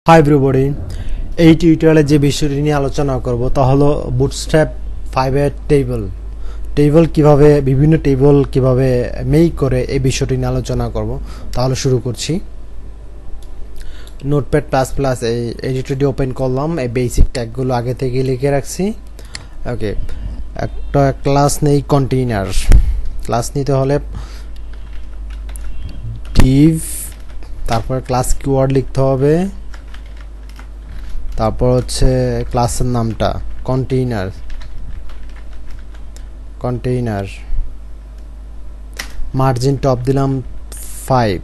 Hi everybody, এই টিউটোরিয়ালে যে বিষয়টি নিয়ে আলোচনা করব তা হলো বুটস্ট্র্যাপ 5 এর টেবিল কিভাবে বিভিন্ন টেবিল কিভাবে মেক করে এই বিষয়টি নিয়ে আলোচনা করব। তাহলে শুরু করছি। নোটপ্যাড প্লাস প্লাস এই এডিটরটি ওপেন করলাম। এই বেসিক ট্যাগগুলো আগে থেকে লিখে রাখছি। ওকে, একটা ক্লাস নেই কন্টেইনার। ক্লাস নিতে হলে ডিভ, তারপর ক্লাস কিওয়ার্ড লিখতে হবে, তারপর হচ্ছে ক্লাসের নামটা কন্টেইনার মার্জিন টপ দিলাম 5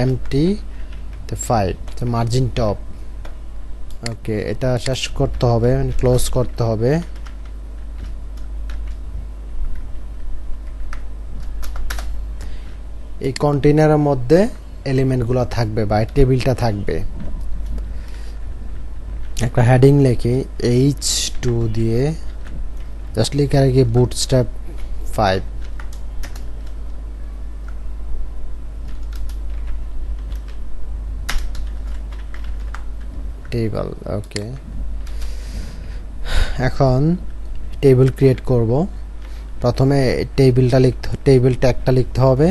এমটি 5 মার্জিন টপ। ওকে, এটা শেষ করতে হবে, ক্লোজ করতে হবে। এই কন্টেইনারের মধ্যে এলিমেন্টগুলো থাকবে বা টেবিলটা থাকবে। একটা হেডিং লিখি H2 দিয়ে, জাস্ট লিখে আর কি বুটস্ট্র্যাপ 5। টেবিল। ওকে, এখন টেবিল ক্রিয়েট করব। প্রথমে টেবিল ট্যাগটা লিখতে হবে,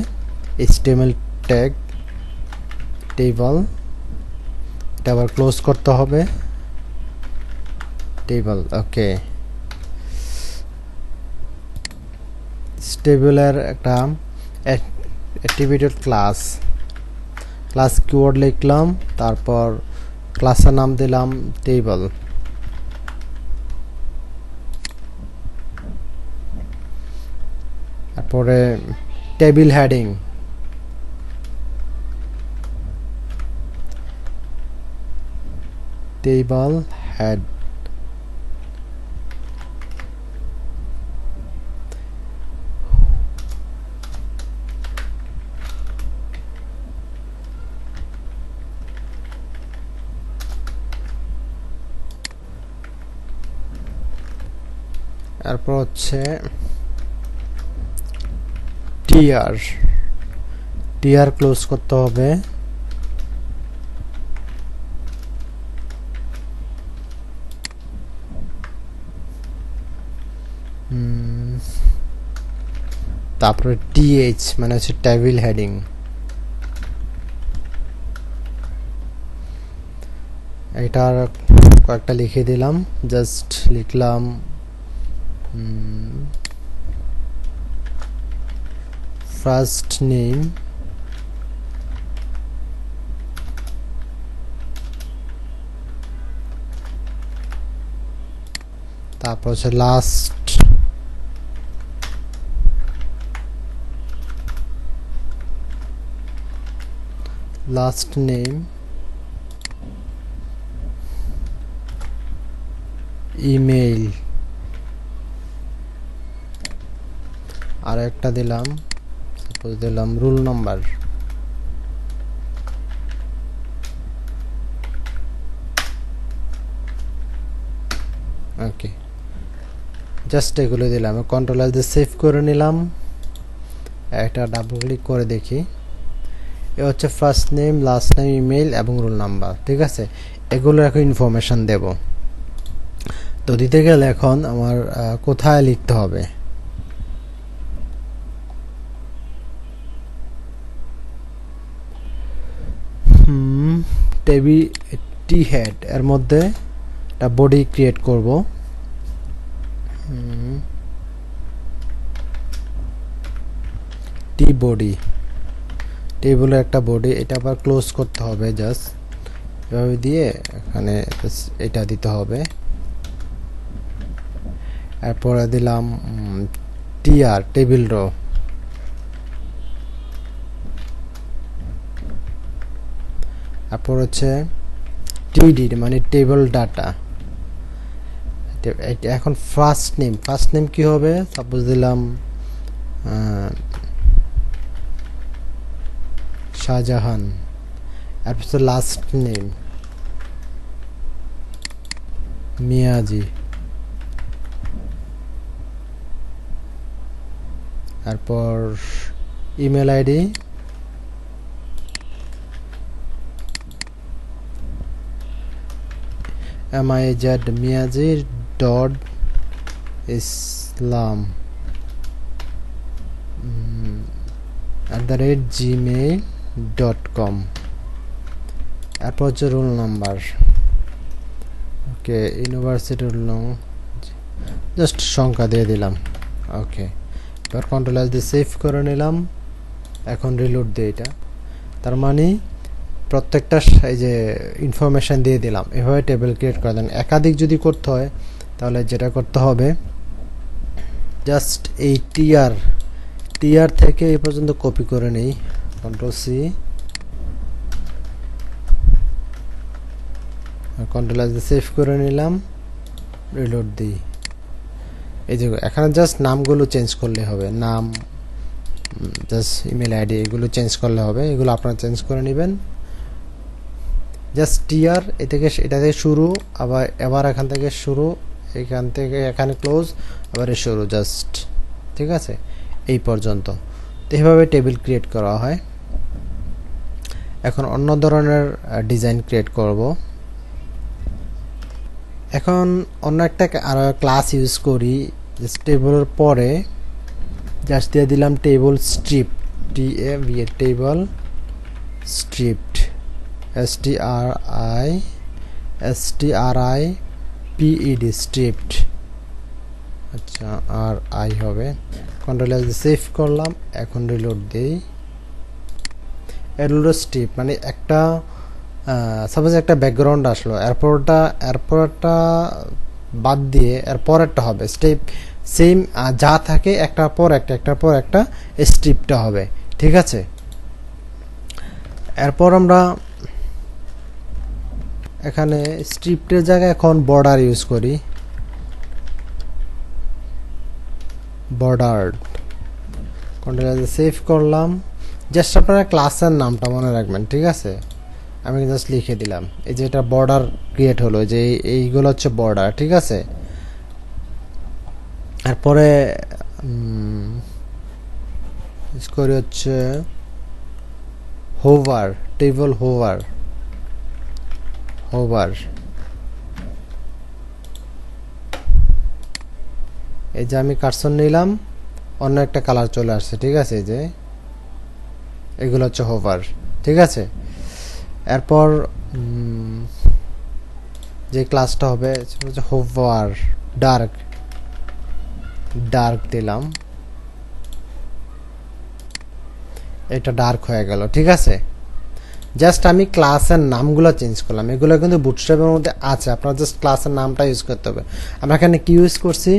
HTML ট্যাগ টেবিল। এটা আবার ক্লোজ করতে হবে টেবিল। ওকে, টেবিলের একটা অ্যাট্রিবিউটেড ক্লাস কিওয়ার্ড লিখলাম, তারপর ক্লাসের নাম দিলাম টেবিল। তারপরে টেবিল হেডিং টেবিল হেড। তারপর হচ্ছে টিআর ক্লোজ করতে হবে। তারপরে টিএইচ মানে হচ্ছে টেবিল হেডিং। এটার কয়েকটা লিখে দিলাম, জাস্ট লিখলাম ফার্স্ট নেম, তারপর হচ্ছে লাস্ট নেম, ইমেইল, আর একটা দিলাম রোল নাম্বার। ওকে, জাস্ট এগুলো দিলাম। কন্ট্রোল দিয়ে সেভ করে নিলাম। একটা ডাবল ক্লিক করে দেখি। এ হচ্ছে first name, last name, email এবং রোল নাম্বার। ঠিক আছে, এগুলো এখন ইনফরমেশন দেব। তো দিতে গেলে এখন আমার কোথায় লিখতে হবে? টি হেড এর মধ্যে একটা বডি ক্রিয়েট করব। টি বডি, টেবিলের একটা বডি, এটা আবার ক্লোজ করতে হবে। জাস্ট এভাবে দিয়ে এখানে এটা দিতে হবে। এরপরে দিলাম টিআর টেবিল রো। তারপর হচ্ছে টিডি মানে টেবিল ডাটা। এখন ফার্স্ট নেম কি হবে? সাপোজ দিলাম শাহজাহান। এরপর লাস্ট নেম মিয়াজি। তারপর ইমেল আইডি mijmiazi.islam @gmail.com। এরপর হচ্ছে রোল নাম্বার, ওকে, ইউনিভার্সিটি রোল নাম্বার, জাস্ট সংখ্যা দিয়ে দিলাম। ওকে, এবার কন্ট্রোল এস দিয়ে সেভ করে নিলাম। এখন রিলোড দিই এটা, তার মানে প্রত্যেকটা এই যে ইনফরমেশান দিয়ে দিলাম। এভাবে টেবিল ক্রিয়েট করে দেন। একাধিক যদি করতে হয় তাহলে যেটা করতে হবে, জাস্ট এই টিআর থেকে এই পর্যন্ত কপি করে নেই, কন্ট্রোল সি, কন্ট্রোল এস দিয়ে সেভ করে নিলাম, রিলোড দিই। এই যে এখানে জাস্ট নামগুলো চেঞ্জ করলে হবে, নাম, জাস্ট ইমেল আইডি, এগুলো চেঞ্জ করলে হবে। এগুলো আপনারা চেঞ্জ করে নেবেন। জাস্ট টিআর এটা থেকে শুরু, আবার এখান থেকে শুরু, এখান থেকে এখানে ক্লোজ, আবার শুরু, জাস্ট, ঠিক আছে, এই পর্যন্ত। তো এইভাবে টেবিল ক্রিয়েট করা হয়। এখন অন্য ধরনের ডিজাইন ক্রিয়েট করব। এখন অন্য একটা আরো ক্লাস ইউজ করি, জাস্ট টেবলের পরে জাস্ট দিয়ে দিলাম table strip, table striped, STRIPED, striped, আচ্ছা, আর আই হবে। কন্ট্রোল এস দিয়ে সেভ করলাম, এখন রিলোড দেই। এর স্ট্রিপ মানে একটা সাপোজ একটা ব্যাকগ্রাউন্ড আসলো, এরপরটা বাদ দিয়ে এরপরেরটা হবে স্টেপ, সেম যা থাকে একটার পর একটা স্ট্রিপটা হবে, ঠিক আছে। এরপর আমরা এখানে স্ট্রিপের জায়গায় এখন বর্ডার ইউজ করি, বর্ডার, কন্ট্রোল এস সেভ করলাম। জাস্ট আপনারা ক্লাসের নামটা মনে রাখবেন, ঠিক আছে। আমি জাস্ট লিখে দিলাম, এই যে এটা বর্ডার ক্রিয়েট হলো, যে এইগুলো হচ্ছে বর্ডার, ঠিক আছে। এরপরে ইউজ করি হচ্ছে হোভার, টেবল হোভার, এই যে আমি কার্সর নিলাম, অন্য একটা কালার চলে আসছে, ঠিক আছে। এই যে এগুলো হচ্ছে হোভার, ঠিক আছে। এরপর যে ক্লাসটা হবে হচ্ছে হোভার, ডার্ক দিলাম, এটা ডার্ক হয়ে গেল, ঠিক আছে। জাস্ট আমি ক্লাসের নামগুলো চেঞ্জ করলাম, এগুলো কিন্তু বুটস্ট্র্যাপের মধ্যে আছে, আপনার জাস্ট ক্লাসের নামটা ইউজ করতে হবে। আমরা এখানে কি ইউজ করছি,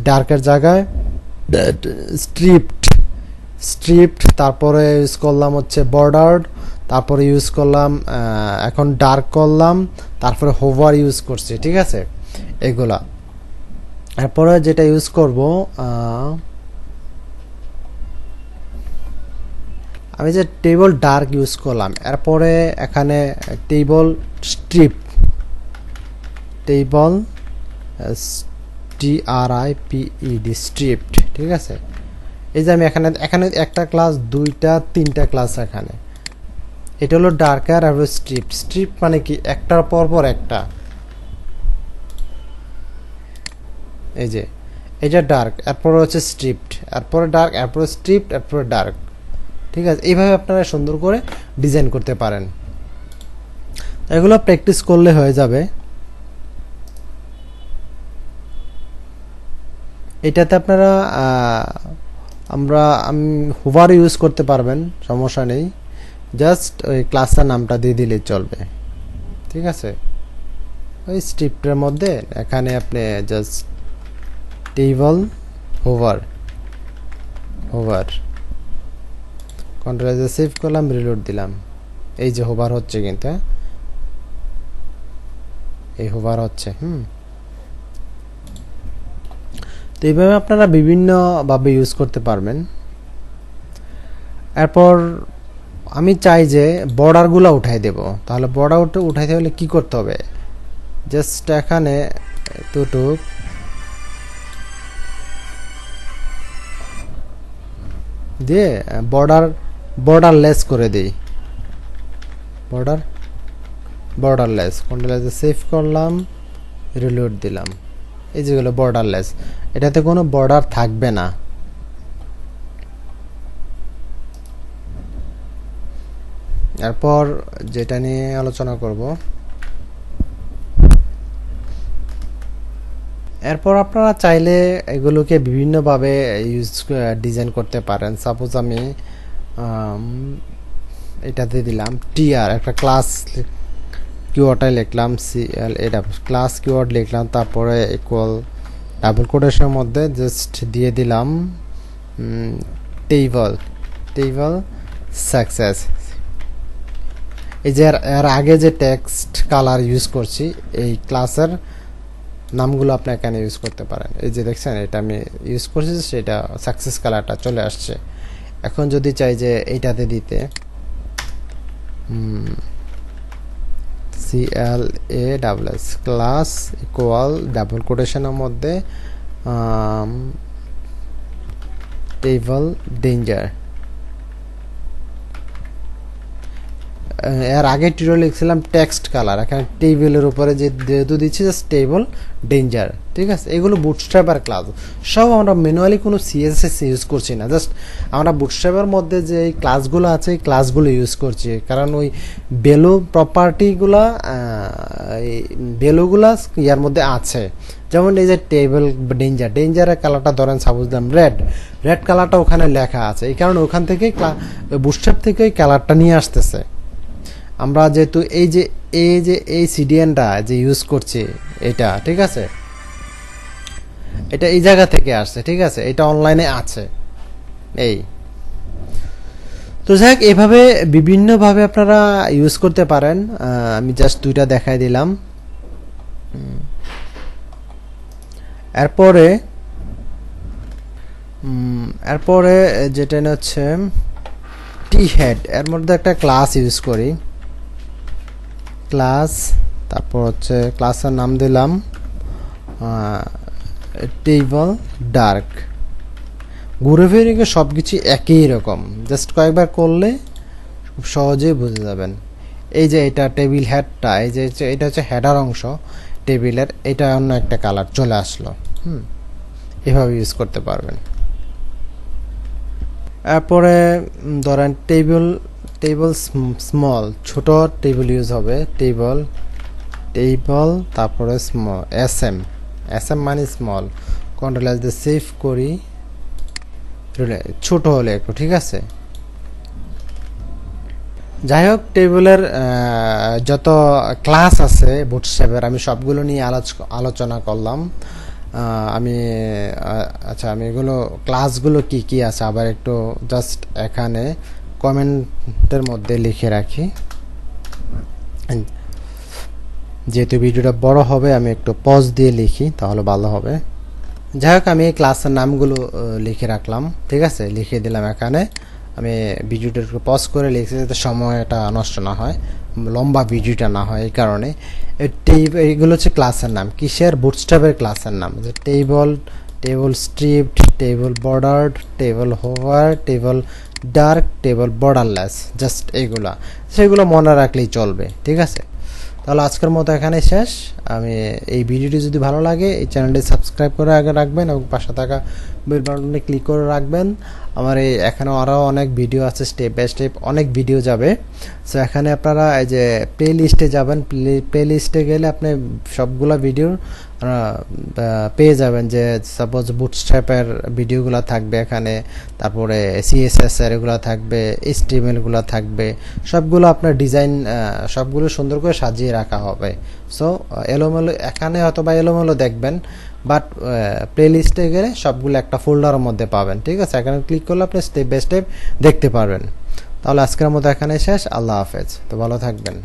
ডার্কের জায়গায় স্ট্রিপড, তারপরে ইউজ করলাম হচ্ছে বর্ডার্ড, তারপরে ইউজ করলাম এখন ডার্ক করলাম, তারপরে হোভার ইউজ করছি, ঠিক আছে, এগুলা। এরপরে যেটা ইউজ করব, আমি যে টেবল ডার্ক ইউজ করলাম, এরপরে এখানে টেবল স্ট্রিপ, STRIPED, স্ট্রিপড, ঠিক আছে। এই যে আমি এখানে একটা ক্লাস, দুইটা, তিনটা ক্লাস, এখানে এটা হলো ডার্কার আর স্ট্রিপ মানে কি একটার পর একটা, এই যে এটা ডার্ক, এরপরে হচ্ছে স্ট্রিপড, এরপরে ডার্ক, এরপরে স্ট্রিপড, এরপরে ডার্ক, ঠিক আছে। এইভাবে আপনারা সুন্দর করে ডিজাইন করতে পারেন। এগুলো প্র্যাকটিস করলে হয়ে যাবে। এটাতে আপনারা আমি হোভার ইউজ করতে পারবেন, সমস্যা নেই। জাস্ট ওই ক্লাসের নামটা দিয়ে দিলে চলবে, ঠিক আছে। ওই স্ট্রিপের মধ্যে এখানে আপনি just table hover, control S save করলাম, রিলোড দিলাম। এই যে হোভার হচ্ছে, কিন্তু এই হোভার হচ্ছে, তো এইভাবে আপনারা বিভিন্নভাবে ইউজ করতে পারবেন। এরপর আমি চাই যে বর্ডারগুলো উঠাই দেব, তাহলে বর্ডার উঠাইতে হলে কি করতে হবে, জাস্ট এখানে এতটুক দিয়ে বর্ডার লেস করে দেই, বর্ডারলেস, কন্ট্রোল সেভ করলাম, রিলোড দিলাম। এই যেগুলো বর্ডারলেস, এটাতে কোনো বর্ডার থাকবে না। এরপর যেটা নিয়ে আলোচনা করব, এরপর আপনারা চাইলে এগুলোকে বিভিন্নভাবে ডিজাইন করতে পারেন। সাপোজ আমি এটাতে দিলাম টিআর, একটা ক্লাস কিওয়ার্ডটাই লিখলাম, সিএল এটা ক্লাস কিওয়ার্ড লিখলাম, তারপরে ইকুয়াল ডাবল কোটেশনের মধ্যে জাস্ট দিয়ে দিলাম টেবল সাকসেস। এই যে এর আগে যে টেক্সট কালার ইউজ করছি, এই ক্লাসের নামগুলো আপনি এখানে ইউজ করতে পারেন। এই যে দেখছেন, এটা আমি ইউজ করছি, সেটা সাকসেস কালারটা চলে আসছে। এখন যদি চাই যে এইটাতে দিতে CLASS ক্লাস ইকুয়াল ডাবল কোটেশনের মধ্যে টেবল ডেঞ্জার। এর আগে টিউটোরিয়াল লিখছিলাম টেক্সট কালার, এখানে টেবিলের উপরে যেহেতু দিচ্ছি জাস্ট টেবল ডেঞ্জার। ঠিক আছে, এগুলো বুটস্ট্র্যাপের ক্লাস, সব আমরা ম্যানুয়ালি কোনো CSS ইউজ করছি না, জাস্ট আমরা বুটস্ট্র্যাপের মধ্যে যে এই ক্লাসগুলো আছে এই ক্লাসগুলো ইউজ করছি, কারণ ওই ভ্যালু প্রপার্টিগুলা ভ্যালুগুলা ইয়ার মধ্যে আছে। যেমন এই যে টেবল ডেঞ্জারের কালারটা ধরেন সাপোজ দিলাম রেড কালারটা ওখানে লেখা আছে, এই কারণে ওখান থেকে বুটস্ট্র্যাপ থেকে এই কালারটা নিয়ে আসতেছে। আমরা যেহেতু এই সিডিএনটা যে ইউজ করছি এটা, ঠিক আছে, এটা এই জায়গা থেকে আসছে। ঠিক আছে, এটা অনলাইনে আছে। এই তো যাই হোক, এভাবে বিভিন্নভাবে আপনারা ইউজ করতে পারেন। আমি জাস্ট দুইটা দেখাই দিলাম। এরপরে যেটা হচ্ছে টি হেড, এর মধ্যে একটা ক্লাস ইউজ করি, ক্লাস, তারপর হচ্ছে ক্লাসের নাম দিলাম টেবল ডার্ক। ঘুরে ফিরে সব কিছু একই রকম, জাস্ট কয়েকবার করলে খুব সহজেই বুঝে যাবেন। এই যে এটা টেবিল হেডটা, এই যে এটা হচ্ছে হেডার অংশ টেবিলের, এটা অন্য একটা কালার চলে আসলো। এভাবে ইউজ করতে পারবেন। এরপরে ধরেন টেবল স্মল, ছোট টেবল ইউজ হবে, টেবল তারপরে স্মল, এসএম মানে স্মল। কন্ট্রোল এস দিয়ে সেভ করি, ছোট হলে একটু। ঠিক আছে, যাই হোক, টেবলের যত ক্লাস আছে বুটস্ট্র্যাপের আমি সবগুলো নিয়ে আলোচনা করলাম। আমি এগুলো ক্লাসগুলো কি কি আছে আবার একটু জাস্ট এখানে কমেন্টের মধ্যে লিখে রাখি, যেহেতু ভিডিওটা বড় হবে আমি একটু পজ দিয়ে লিখি, তাহলে ভালো হবে। যাই হোক, আমি এই ক্লাসের নামগুলো লিখে রাখলাম। ঠিক আছে, লিখে দিলাম এখানে। আমি ভিডিওটা একটু পজ করে লিখছি যাতে সময়টা নষ্ট না হয়, লম্বা ভিডিওটা না হয়, এই কারণে। এইগুলো হচ্ছে ক্লাসের নাম, কিসের? বুটস্ট্র্যাপের ক্লাসের নাম। যে table striped, table bordered, table hover, table dark, table borderless, just এইগুলা, সেগুলো মনে রাখলেই চলবে। ঠিক আছে, তাহলে আজকের মতো এখানে শেষ। আমি এই ভিডিওটি যদি ভালো লাগে এই চ্যানেলটি সাবস্ক্রাইব করে আগে রাখবেন এবং পাশে থাকা বেল বাটনে ক্লিক করে রাখবেন। আমার এই এখানে আরও অনেক ভিডিও আছে, স্টেপ বাই স্টেপ অনেক ভিডিও যাবে। সো এখানে আপনারা এই যে প্লে লিস্টে যাবেন, প্লে লিস্টে গেলে আপনি সবগুলো ভিডিও পেয়ে যাবেন। যে সাপোজ বুটস্ট্র্যাপের ভিডিওগুলো থাকবে এখানে, তারপরে CSS এর এগুলো থাকবে, HTML-গুলো থাকবে, সবগুলো আপনার ডিজাইন সবগুলো সুন্দর করে সাজিয়ে রাখা হবে। সো এলোমেলো এখানে অথবা এলোমেলো দেখবেন, বাট প্লে লিস্টে গেলে সবগুলো একটা ফোল্ডারের মধ্যে পাবেন। ঠিক আছে, এখানে ক্লিক করলে আপনি স্টেপ বাই স্টেপ দেখতে পারবেন। তাহলে আজকের মতো এখানে শেষ। আল্লাহ হাফেজ, তো ভালো থাকবেন।